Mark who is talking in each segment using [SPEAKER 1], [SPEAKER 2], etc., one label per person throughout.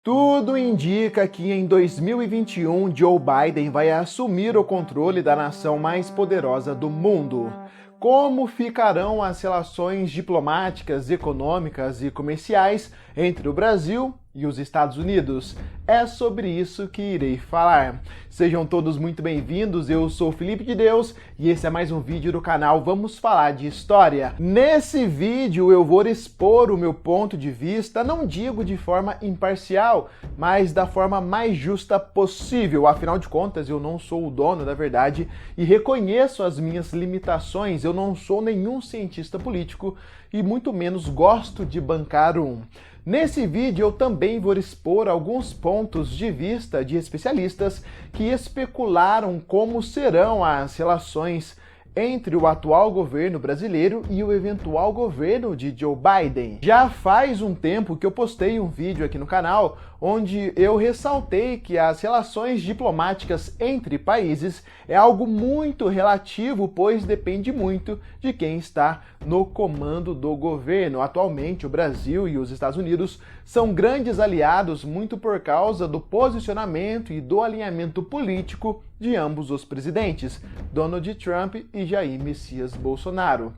[SPEAKER 1] Tudo indica que em 2021 Joe Biden vai assumir o controle da nação mais poderosa do mundo. Como ficarão as relações diplomáticas, econômicas e comerciais entre o Brasil e os Estados Unidos? É sobre isso que irei falar. Sejam todos muito bem-vindos, eu sou Felipe de Deus e esse é mais um vídeo do canal Vamos Falar de História. Nesse vídeo eu vou expor o meu ponto de vista, não digo de forma imparcial, mas da forma mais justa possível. Afinal de contas, eu não sou o dono da verdade e reconheço as minhas limitações. Eu não sou nenhum cientista político e muito menos gosto de bancar um. Nesse vídeo eu também vou expor alguns pontos de vista de especialistas que especularam como serão as relações entre o atual governo brasileiro e o eventual governo de Joe Biden. Já faz um tempo que eu postei um vídeo aqui no canal onde eu ressaltei que as relações diplomáticas entre países é algo muito relativo, pois depende muito de quem está no comando do governo. Atualmente, o Brasil e os Estados Unidos são grandes aliados muito por causa do posicionamento e do alinhamento político de ambos os presidentes, Donald Trump e Jair Messias Bolsonaro.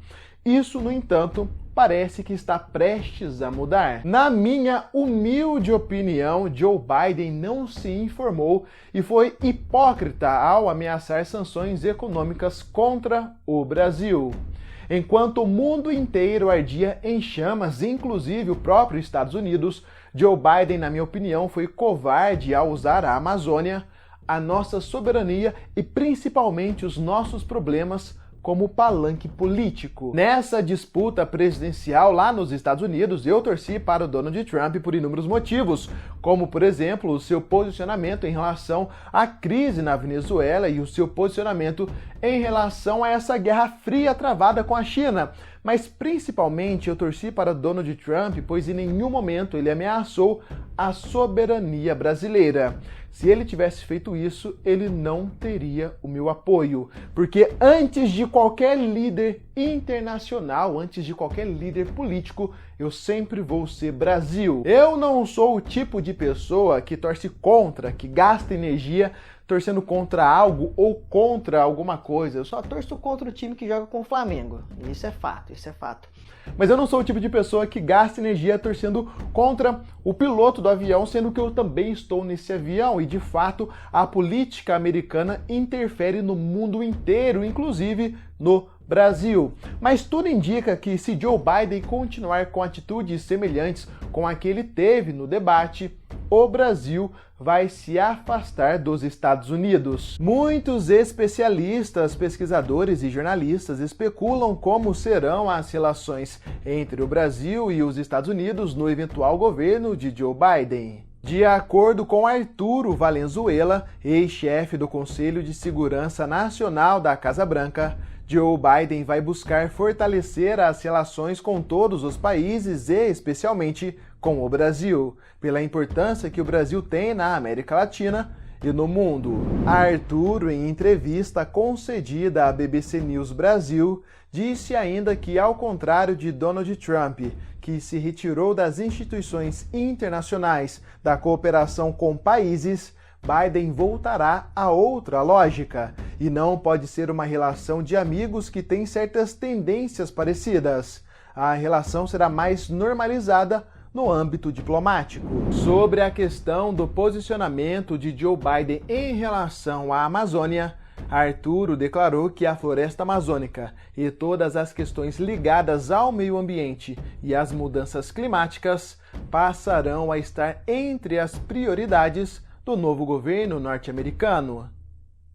[SPEAKER 1] Isso, no entanto, parece que está prestes a mudar. Na minha humilde opinião, Joe Biden não se informou e foi hipócrita ao ameaçar sanções econômicas contra o Brasil. Enquanto o mundo inteiro ardia em chamas, inclusive o próprio Estados Unidos, Joe Biden, na minha opinião, foi covarde ao usar a Amazônia, a nossa soberania e principalmente os nossos problemas como palanque político. Nessa disputa presidencial lá nos Estados Unidos, eu torci para o Donald Trump por inúmeros motivos, como, por exemplo, o seu posicionamento em relação à crise na Venezuela e o seu posicionamento em relação a essa guerra fria travada com a China. Mas principalmente eu torci para Donald Trump, pois em nenhum momento ele ameaçou a soberania brasileira. Se ele tivesse feito isso, ele não teria o meu apoio. Porque antes de qualquer líder internacional, antes de qualquer líder político, eu sempre vou ser Brasil. Eu não sou o tipo de pessoa que torce contra, que gasta energia torcendo contra algo ou contra alguma coisa. Eu só torço contra o time que joga com o Flamengo. Isso é fato, isso é fato. Mas eu não sou o tipo de pessoa que gasta energia torcendo contra o piloto do avião, sendo que eu também estou nesse avião. E, de fato, a política americana interfere no mundo inteiro, inclusive no Brasil. Mas tudo indica que se Joe Biden continuar com atitudes semelhantes com a que ele teve no debate, o Brasil vai se afastar dos Estados Unidos. Muitos especialistas, pesquisadores e jornalistas especulam como serão as relações entre o Brasil e os Estados Unidos no eventual governo de Joe Biden. De acordo com Arturo Valenzuela, ex-chefe do Conselho de Segurança Nacional da Casa Branca, Joe Biden vai buscar fortalecer as relações com todos os países e, especialmente, com o Brasil, pela importância que o Brasil tem na América Latina e no mundo. Arturo, em entrevista concedida à BBC News Brasil, disse ainda que, ao contrário de Donald Trump, que se retirou das instituições internacionais da cooperação com países, Biden voltará a outra lógica, e não pode ser uma relação de amigos que tem certas tendências parecidas. A relação será mais normalizada no âmbito diplomático. Sobre a questão do posicionamento de Joe Biden em relação à Amazônia, Arturo declarou que a floresta amazônica e todas as questões ligadas ao meio ambiente e às mudanças climáticas passarão a estar entre as prioridades do novo governo norte-americano.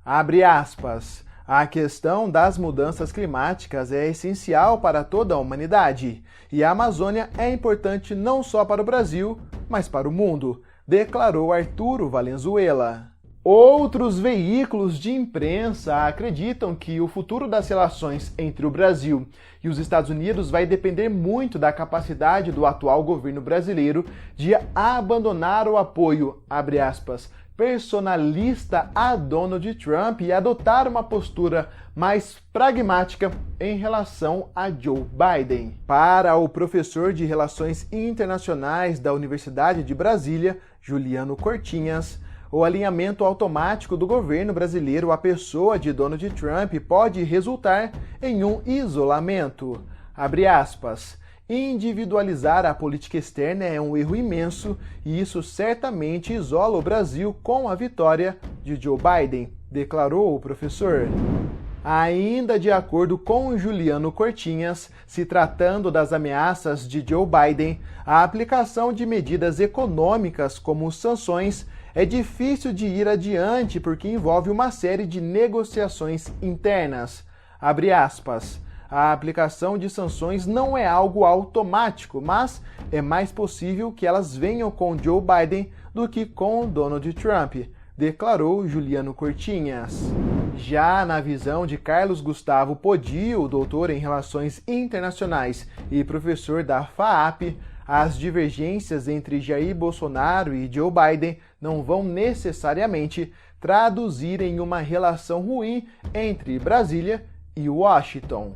[SPEAKER 1] Abre aspas. A questão das mudanças climáticas é essencial para toda a humanidade, e a Amazônia é importante não só para o Brasil, mas para o mundo, declarou Arturo Valenzuela. Outros veículos de imprensa acreditam que o futuro das relações entre o Brasil e os Estados Unidos vai depender muito da capacidade do atual governo brasileiro de abandonar o apoio, abre aspas, personalista a Donald Trump e adotar uma postura mais pragmática em relação a Joe Biden. Para o professor de Relações Internacionais da Universidade de Brasília, Juliano Cortinhas, o alinhamento automático do governo brasileiro à pessoa de Donald Trump pode resultar em um isolamento. Abre aspas. Individualizar a política externa é um erro imenso e isso certamente isola o Brasil com a vitória de Joe Biden, declarou o professor. Ainda de acordo com Juliano Cortinhas, se tratando das ameaças de Joe Biden, a aplicação de medidas econômicas como sanções é difícil de ir adiante porque envolve uma série de negociações internas. Abre aspas. A aplicação de sanções não é algo automático, mas é mais possível que elas venham com Joe Biden do que com Donald Trump, declarou Juliano Cortinhas. Já na visão de Carlos Gustavo Podio, doutor em Relações Internacionais e professor da FAAP, as divergências entre Jair Bolsonaro e Joe Biden não vão necessariamente traduzir em uma relação ruim entre Brasília e Washington.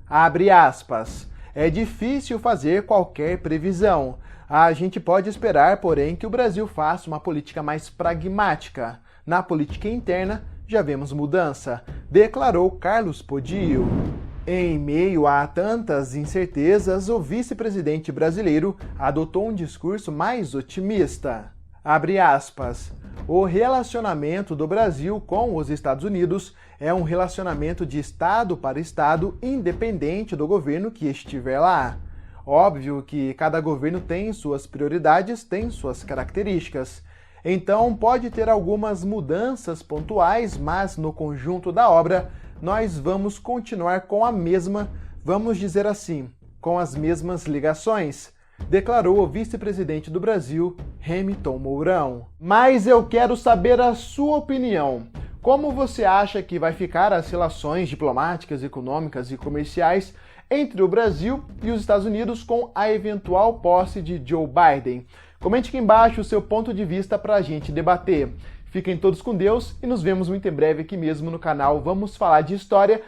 [SPEAKER 1] Abre aspas. É difícil fazer qualquer previsão. A gente pode esperar, porém, que o Brasil faça uma política mais pragmática. Na política interna, já vemos mudança, declarou Carlos Podio. Em meio a tantas incertezas, o vice-presidente brasileiro adotou um discurso mais otimista. Abre aspas. O relacionamento do Brasil com os Estados Unidos é um relacionamento de Estado para Estado, independente do governo que estiver lá. Óbvio que cada governo tem suas prioridades, tem suas características. Então pode ter algumas mudanças pontuais, mas no conjunto da obra nós vamos continuar com a mesma, vamos dizer assim, com as mesmas ligações, declarou o vice-presidente do Brasil, Hamilton Mourão. Mas eu quero saber a sua opinião. Como você acha que vai ficar as relações diplomáticas, econômicas e comerciais entre o Brasil e os Estados Unidos com a eventual posse de Joe Biden? Comente aqui embaixo o seu ponto de vista para a gente debater. Fiquem todos com Deus e nos vemos muito em breve aqui mesmo no canal Vamos Falar de História.